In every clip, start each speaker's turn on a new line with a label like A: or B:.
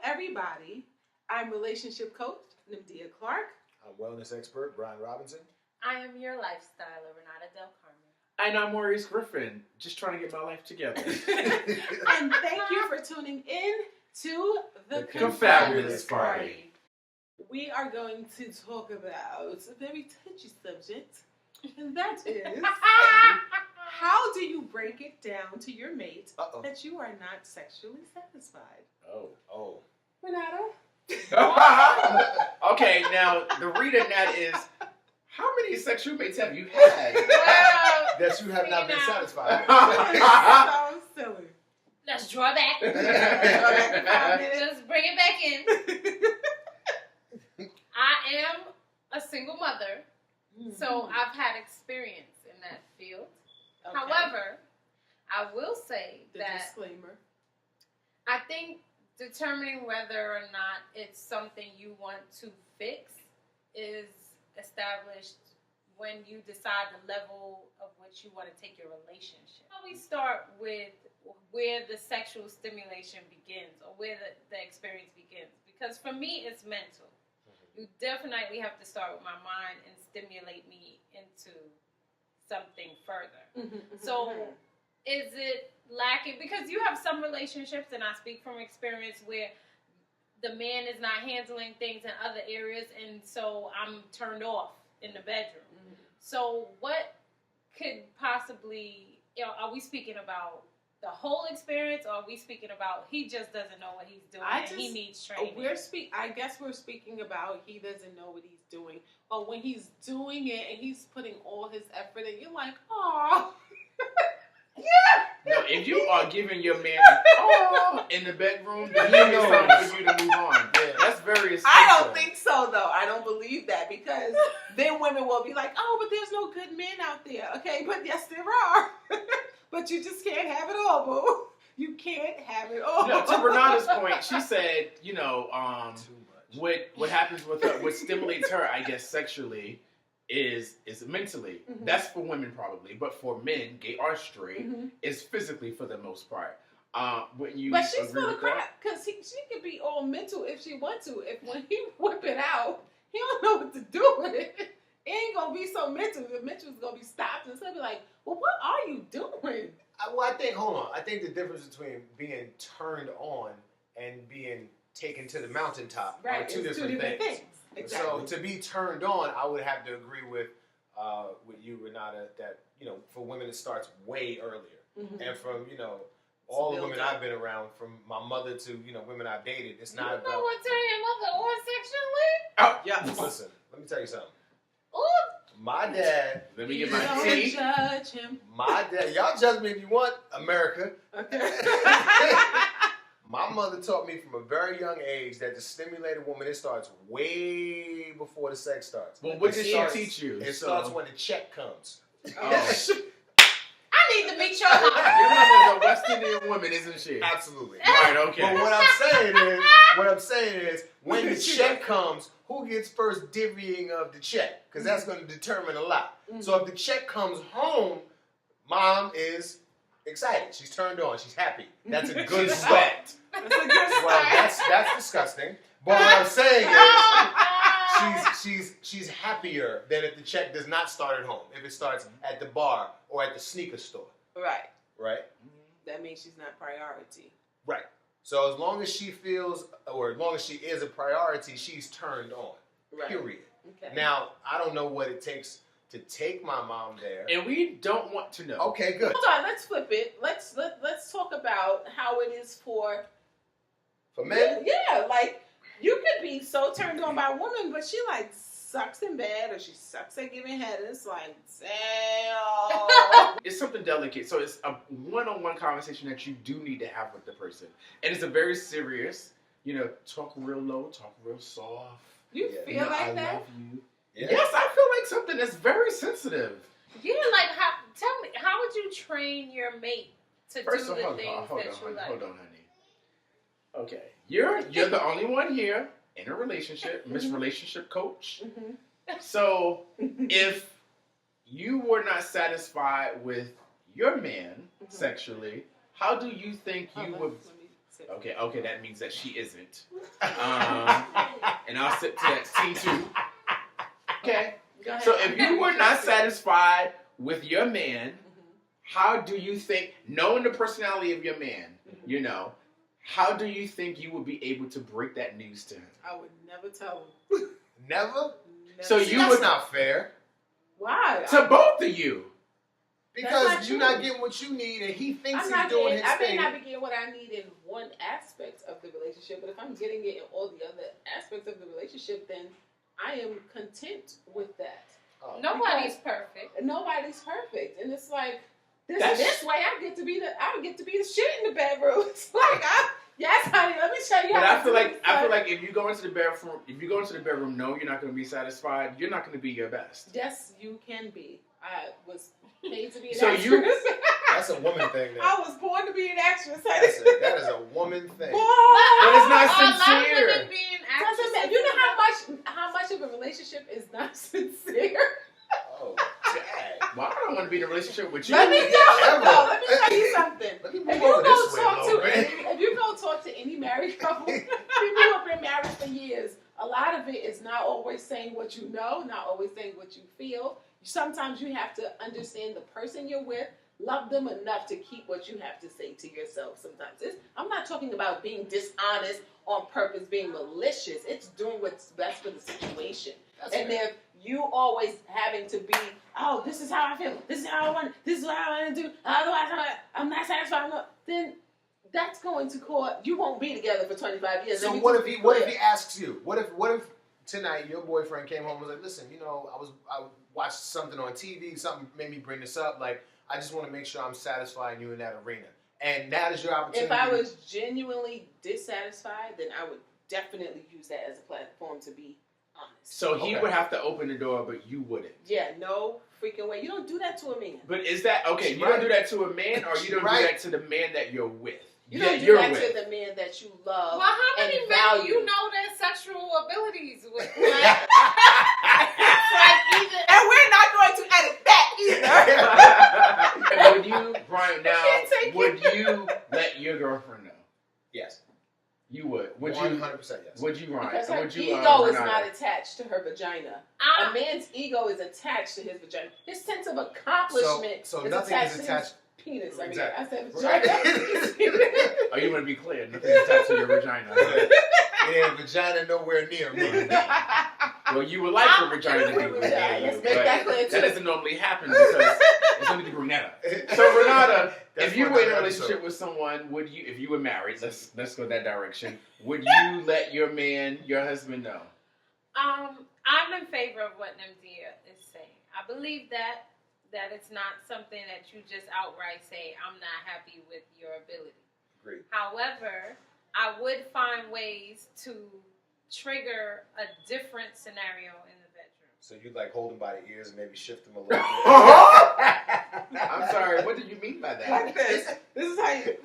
A: everybody. I'm relationship coach Nimdia Clark.
B: I'm wellness expert Brian Robinson.
C: I am your lifestyler, Renata Del Carmen.
D: And I'm Maurice Griffin, just trying to get my life together.
A: And thank you for tuning in to the
D: ConFabulous Party.
A: We are going to talk about a very touchy subject, and that is how do you break it down to your mate that you are not sexually satisfied?
B: Oh.
A: Renata?
D: Okay, now the read in that is, how many sexual mates have you had?
B: That you have not been satisfied
A: So silly.
C: Let's draw back. Let's bring it back in. I am a single mother, so I've had experience in that field.
A: Okay.
C: However, I will say
A: The
C: that
A: disclaimer.
C: I think determining whether or not it's something you want to fix is established when you decide the level of which you want to take your relationship. We start with where the sexual stimulation begins or where the experience begins. Because for me, it's mental. You definitely have to start with my mind and stimulate me into something further. So is it lacking? Because you have some relationships, and I speak from experience, where the man is not handling things in other areas, and so I'm turned off in the bedroom. So what could possibly, are we speaking about the whole experience, or are we speaking about he just doesn't know what he's doing and he needs training?
A: I guess we're speaking about he doesn't know what he's doing. Or when he's doing it and he's putting all his effort in, you're like, oh.
D: Now, if you are giving your man in the bedroom, then it's time for you to move on. Yeah, that's very essential.
A: I don't think so, though. I don't believe that, because then women will be like, oh, but there's no good men out there. Okay, but yes, there are. But you just can't have it all, boo. You can't have it all.
D: No, to Renata's point, she said, what happens with her, what stimulates her, I guess, sexually, is mentally. That's for women probably, but for men, gay or straight, is physically for the most part. But
A: she's full of crap, because she could be all mental if she wants to. If when he whip it out, he don't know what to do with it. It ain't gonna be so mental. The mental's gonna be stopped, and it's gonna be like, well, what are you doing?
B: I think the difference between being turned on and being taken to the mountaintop are two different things.
A: Exactly.
B: So to be turned on, I would have to agree with you, Renata, that for women it starts way earlier, and from all the women I've been around, from my mother to women I've dated, it's not about.
C: You know what turn your mother on sexually?
D: Oh yeah.
B: Listen, let me tell you something.
C: Ooh.
B: My dad.
D: Let me get my
A: Don't
D: tea.
A: judge him.
B: My dad. Y'all judge me if you want, America.
A: Okay.
B: My mother taught me from a very young age that the stimulated woman, it starts way before the sex starts.
D: Well, what did she teach you?
B: It starts when the check comes.
D: Oh.
C: I need to meet your mom.
D: Your mother's a West Indian woman, isn't she?
B: Absolutely.
D: Right, okay.
B: But what I'm saying is, when the check comes, who gets first divvying of the check? Because that's going to determine a lot. So if the check comes home, mom is excited. She's turned on. She's happy. That's a good start.
A: That's a good start.
B: Well, that's disgusting. But what I'm saying is, she's happier than if the check does not start at home. If it starts at the bar or at the sneaker store.
A: Right.
B: Right?
A: That means she's not priority.
B: Right. So as long as she feels, or as long as she is a priority, she's turned on.
A: Right.
B: Period.
A: Okay.
B: Now, I don't know what it takes to take my mom there.
D: And we don't want to know.
B: Okay, good.
A: Hold on, let's flip it. Let's talk about how it is for
B: men.
A: Yeah, like you could be so turned on by a woman, but she like sucks in bed or she sucks at giving head. It's like, damn.
D: It's something delicate. So it's a one-on-one conversation that you do need to have with the person. And it's a very serious, talk real low, talk real soft.
A: You feel like
D: I
A: that?
D: love you.
B: Yeah.
D: Yes, I feel like something that's very sensitive.
C: Yeah, like tell me, how would you train your mate to do the things that you like?
D: Hold on, honey. Okay, you're the only one here in a relationship, Miss Relationship Coach. So if you were not satisfied with your man sexually, how do you think you would?
A: sip.
D: Okay, that means that she isn't. And I'll sip to that T2. Okay.
A: Go ahead.
D: So if you were not satisfied with your man, how do you think, knowing the personality of your man, you know, how do you think you would be able to break that news to him?
A: I would never tell him.
B: Never?
D: So
B: See,
D: you
B: that's
D: would
B: not fair.
A: Why?
D: to both of you.
B: Because you're not getting what you need, and he thinks he's doing his
A: I may
B: thing.
A: not be getting what I need in one aspect of the relationship, but if I'm getting it in all the other aspects of the relationship, then I am content with that.
B: Oh.
C: Nobody's perfect.
A: Nobody's perfect, and it's like this way I get to be the shit in the bedroom. It's like yes, honey. Let me show you.
D: But
A: how
D: I feel like if you go into the bedroom, no, you're not going to be satisfied. You're not going to be your best.
A: Yes, you can be. I was paid to be an
D: So
A: actress.
B: That's a woman thing. Then.
A: I was born to be an actress.
B: That is a woman thing.
D: But it's not
C: A lot of
D: sincere.
C: women being
A: Doesn't matter.
C: actresses.
A: You know how much of a relationship is not sincere.
B: Oh, dang.
D: Well, I don't want to be in a relationship with you.
A: Let me tell you something.
B: Let me
A: If
B: move
A: you
B: over this way a little bit.
A: if you go talk to any married couple, people who have been married for years, a lot of it is not always saying what you know, not always saying what you feel. Sometimes you have to understand the person you're with, love them enough to keep what you have to say to yourself sometimes. I'm not talking about being dishonest on purpose, being malicious. It's doing what's best for the situation.
B: That's
A: and
B: fair.
A: if you always having to be, oh, this is how I feel, this is how I want, this is what I want to do, otherwise I'm not satisfied, then that's going to cause, you won't be together for 25 years.
B: So what if he asks you? What if tonight your boyfriend came home and was like, listen, you know, I watched something on TV, something made me bring this up, like, I just want to make sure I'm satisfying you in that arena. And that is your opportunity.
A: If I was genuinely dissatisfied, then I would definitely use that as a platform to be honest.
D: So he would have to open the door, but you wouldn't.
A: Yeah, no freaking way. You don't do that to a man.
D: But is that okay? You don't do that to a man, or you don't do that to the man that you're with.
A: You don't do that to the man that you love.
C: Well, how many
A: and
C: men
A: value.
C: you know their sexual abilities with? Like, it's like either.
A: And we're not going to edit that either.
D: Would you, Brian? Now, would you let your girlfriend know?
B: Yes.
D: You would. Would
B: 100%
D: you?
B: yes.
D: Would you, Ryan?
A: Because her
D: Would you,
A: ego is
D: Renata?
A: not attached to her vagina. A man's ego is attached to his vagina. His sense of accomplishment
B: So
A: is
B: nothing
A: attached
B: is
A: to
B: attached.
A: his penis. I mean,
B: Exactly.
A: I said
B: Right.
A: vagina.
D: Oh, you want to be clear? Nothing attached to your vagina.
B: It ain't vagina nowhere near me.
D: Well, you would like your vagina to be
A: Let's
D: near you,
A: make that clear,
D: but
A: too.
D: that doesn't normally happen because it's only to Brunetta. So Renata,
B: That's
D: if you
B: for
D: were in a
B: another
D: relationship
B: episode.
D: with someone, would you? If you were married, let's go that direction. Would you let your husband know?
C: I'm in favor of what Namdia is saying. I believe that it's not something that you just outright say, I'm not happy with your ability.
B: Great.
C: However, I would find ways to trigger a different scenario in the bedroom.
B: So you'd like hold him by the ears and maybe shift him a little bit.
D: I'm sorry. What did you mean by that?
A: Like this. This is how you say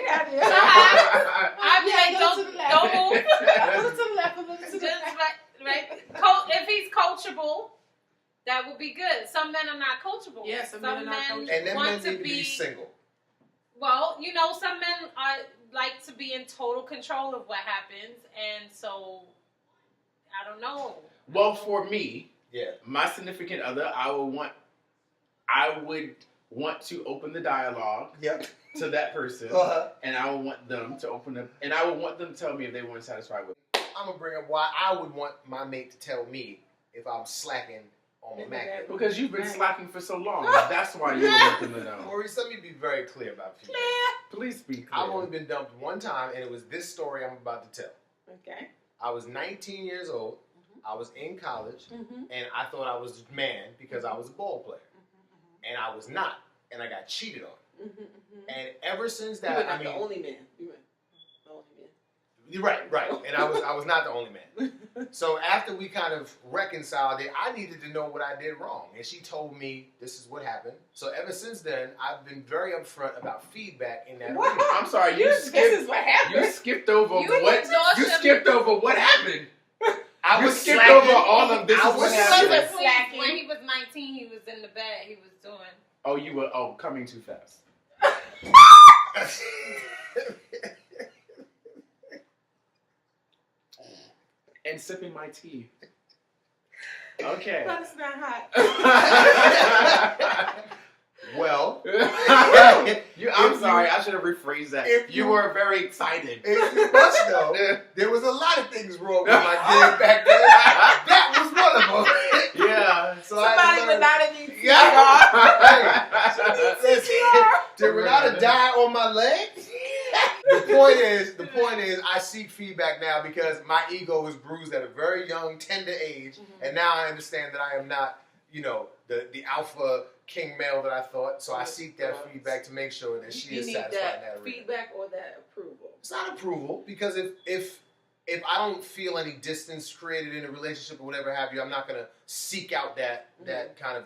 A: that.
C: I'd be like, don't move.
A: A little to the left, a little to the
C: Just
A: left.
C: right. If he's coachable, that would be good. Some men are not coachable.
A: Yeah, some men are not coachable.
B: And then
C: want
B: men
C: to
B: need to be single.
C: Well, some men like to be in total control of what happens, and so I don't know.
D: Well, for me,
B: Yeah.
D: my significant other, I would want to open the dialogue
B: Yep.
D: to that person,
B: Uh-huh.
D: and I would want them to open up, and I would want them to tell me if they weren't satisfied with it.
B: I'm gonna bring up why I would want my mate to tell me if I'm slacking on my Mac.
D: Because you've been slacking for so long. That's why you would want them to know.
B: Maurice, let me be very clear about you.
D: Please be clear.
B: I've only been dumped one time, and it was this story I'm about to tell.
A: Okay.
B: I was 19 years old. I was in college,
A: Mm-hmm.
B: and I thought I was man because I was a ball player, and I was not, and I got cheated on. And ever since
A: You were
B: that,
A: not the only man. You were the only man.
B: You're right, and I was not the only man. So after we kind of reconciled it, I needed to know what I did wrong, and she told me this is what happened. So ever since then, I've been very upfront about feedback in that arena.
D: I'm sorry,
A: This is what happened.
D: you skipped over
C: You
D: what?
C: lost
D: You
C: your-
D: skipped over what happened.
B: I
D: You
B: was
D: skipped
B: slacking.
D: over all of this.
B: I
D: Is
B: was
D: what
C: He
D: happened.
C: wasn't
A: slacking.
C: When he was 19, he was in the bed. He was doing.
D: Oh, you were coming too fast. And sipping my tea. Okay.
A: But it's not hot.
B: Well,
D: I'm sorry. I should have rephrased that. You were very excited.
B: If you must know, there was a lot of things wrong with my game back then. That was one of them. Yeah. So
A: somebody would not have need
B: Did Renata die on my leg? The point is, I seek feedback now because my ego was bruised at a very young, tender age, and now I understand that I am not, the alpha king male that I thought. So I seek that feedback to make sure that she is satisfied in that arena.
A: Feedback or that approval?
B: It's not approval because if I don't feel any distance created in a relationship or whatever have you, I'm not gonna seek out that kind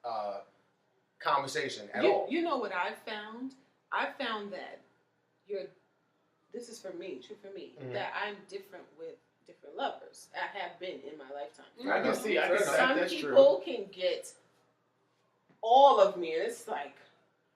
B: of conversation at all.
A: You know what I found? I found that this is for me, true for me, that I'm different with different lovers. I have been in my lifetime.
D: I can see.
A: Some
D: that's
A: people
D: true.
A: can get all of me, and it's like,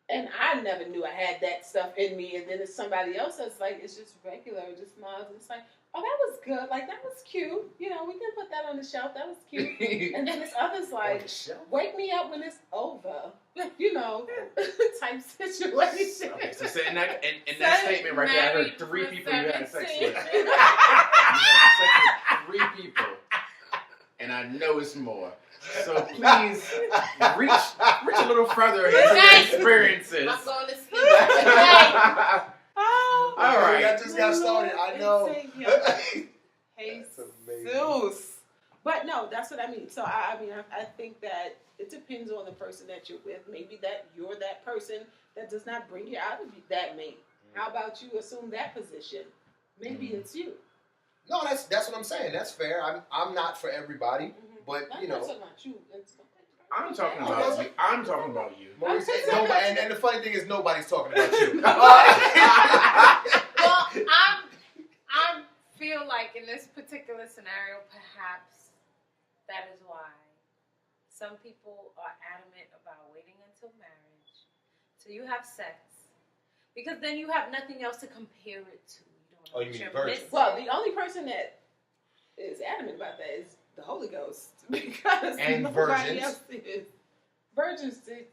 A: and I never knew I had that stuff in me, and then it's somebody else that's like, it's just regular, just smiles, and it's like, oh, that was good, like, that was cute, we can put that on the shelf, that was cute, and then this other's like, wake me up when it's over, type situation.
D: Okay, so in that statement right there, I heard 3 people you had sex with. You had sex with 3 people, and I know it's more. So please reach a little further into the experiences.
C: I'm going to sleep.
A: Oh,
B: all right. I just got started. I know.
A: Hey, Zeus. But no, that's what I mean. So I think that it depends on the person that you're with. Maybe that you're that person that does not bring you out of that mate. How about you assume that position? Maybe it's you.
B: No, that's what I'm saying. That's fair. I'm not for everybody. But
A: I'm not talking about you.
D: I'm talking about you. I'm talking about you.
B: Maurice, nobody, and the funny thing is, nobody's talking about you.
C: Well, I feel like in this particular scenario, perhaps that is why some people are adamant about waiting until marriage, so you have sex, because then you have nothing else to compare it to.
B: You mean virgin?
A: Well, the only person that is adamant about that is the Holy Ghost, because
B: and
A: nobody else is. Virgins, they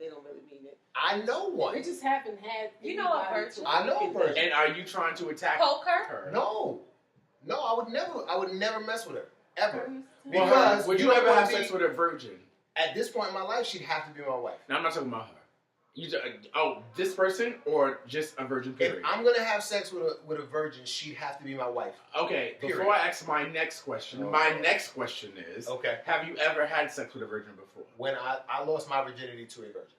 A: don't really mean it.
B: I know one.
A: They just haven't had.
C: You know a virgin.
B: I know a virgin.
D: And are you trying to attack
C: her?
B: No, I would never mess with her ever.
D: Because would you ever have sex with a virgin?
B: At this point in my life, she'd have to be my wife.
D: No, I'm not talking about her. This person or just a virgin period?
B: If I'm gonna have sex with a virgin, she'd have to be my wife.
D: Okay, before I ask my next question, my next question is: have you ever had sex with a virgin before?
B: When I lost my virginity to a virgin.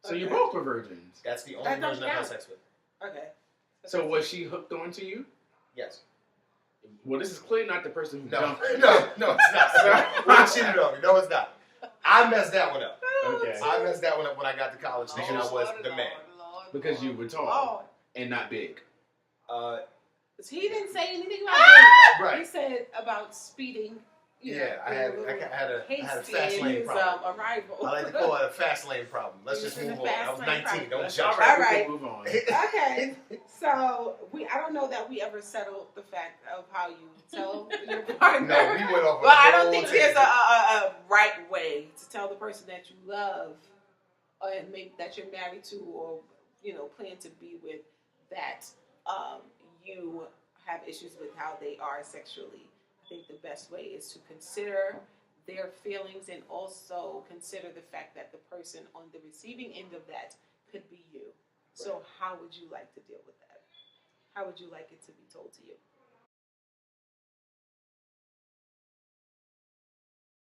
D: So you both were virgins.
B: That's the only virgin I've had sex with.
A: Okay.
D: So was she hooked onto you?
B: Yes.
D: Well, this is clearly not the person who dumped her.
B: No, it's not. Well, cheated on me. No, it's not. I messed that one up.
D: Okay.
B: I messed that one up when I got to college thinking I was the man.
D: Because you were tall and not big.
A: He didn't say anything about that.
B: Right.
A: He said about speeding.
B: I had a fast lane problem.
A: Arrival.
B: I like to call it a fast lane problem. Let's just move on. I was 19. Don't judge.
D: All right. Move on.
A: Okay. So I don't know that we ever settled the fact of how you tell your partner.
B: No, we went off.
A: But I don't think there's a right way to tell the person that you love, and maybe that you're married to, or plan to be with, that you have issues with how they are sexually. I think the best way is to consider their feelings and also consider the fact that the person on the receiving end of that could be you. So how would you like to deal with that? How would you like it to be told to you?